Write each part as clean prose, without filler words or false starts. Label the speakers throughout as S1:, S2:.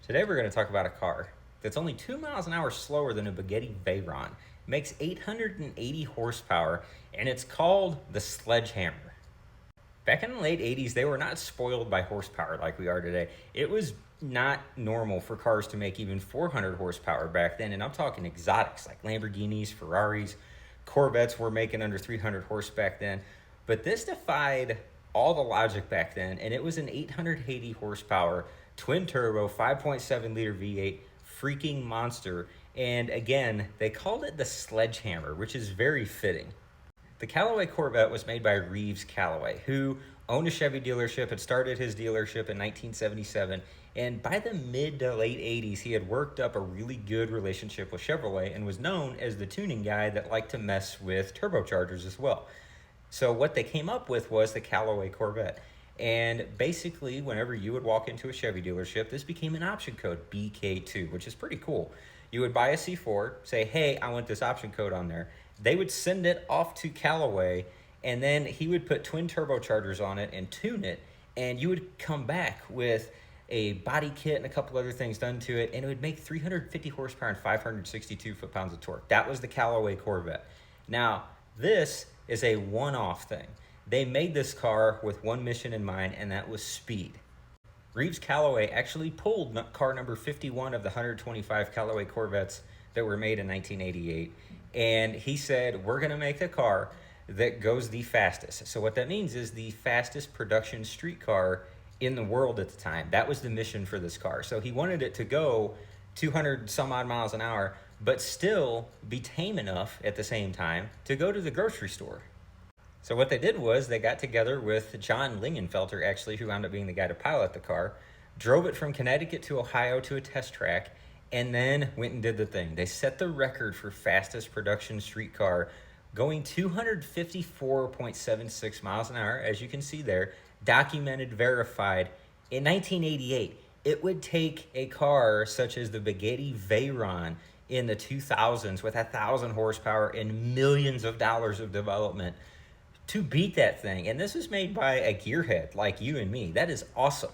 S1: Today we're going to talk about a car that's only 2 miles an hour slower than a Bugatti Veyron. It makes 880 horsepower, and it's called the Sledgehammer. Back in the late 80s, they were not spoiled by horsepower like we are today. It was not normal for cars to make even 400 horsepower back then, and I'm talking exotics like Lamborghinis, Ferraris, Corvettes were making under 300 horse back then. But this defied all the logic back then, and it was an 880 horsepower twin turbo 5.7 liter V8 freaking monster. And again, they called it the Sledgehammer, which is very fitting. The Callaway Corvette was made by Reeves Callaway, who owned a Chevy dealership, had started his dealership in 1977, and by the mid to late 80s, he had worked up a really good relationship with Chevrolet and was known as the tuning guy that liked to mess with turbochargers as well. So what they came up with was the Callaway Corvette. And basically, whenever you would walk into a Chevy dealership, this became an option code, BK2, which is pretty cool. You would buy a C4, say, hey, I want this option code on there. They would send it off to Callaway, and then he would put twin turbochargers on it and tune it, and you would come back with a body kit and a couple other things done to it, and it would make 350 horsepower and 562 foot-pounds of torque. That was the Callaway Corvette. Now, this is a one-off thing. They made this car with one mission in mind, and that was speed. Reeves Callaway actually pulled car number 51 of the 125 Callaway Corvettes that were made in 1988, and he said, we're going to make a car that goes the fastest. So what that means is the fastest production street car in the world at the time. That was the mission for this car. So he wanted it to go 200 some odd miles an hour, but still be tame enough at the same time to go to the grocery store. So what they did was they got together with John Lingenfelter, actually, who wound up being the guy to pilot the car, drove it from Connecticut to Ohio to a test track, and then went and did the thing. They set the record for fastest production street car, going 254.76 miles an hour, as you can see there, documented, verified. In 1988, it would take a car such as the Bugatti Veyron in the 2000s with 1,000 horsepower and millions of dollars of development to beat that thing. And this was made by a gearhead like you and me. That is awesome.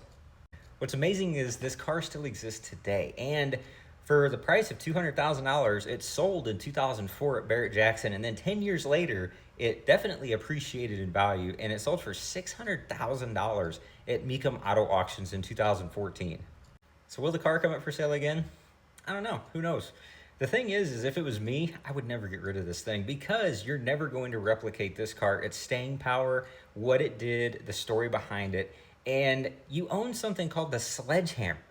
S1: What's amazing is this car still exists today. And for the price of $200,000, it sold in 2004 at Barrett-Jackson. And then 10 years later, it definitely appreciated in value. And it sold for $600,000 at Mecum Auto Auctions in 2014. So will the car come up for sale again? I don't know. Who knows? The thing is if it was me, I would never get rid of this thing because you're never going to replicate this car. Its staying power, what it did, the story behind it, and you own something called the Sledgehammer.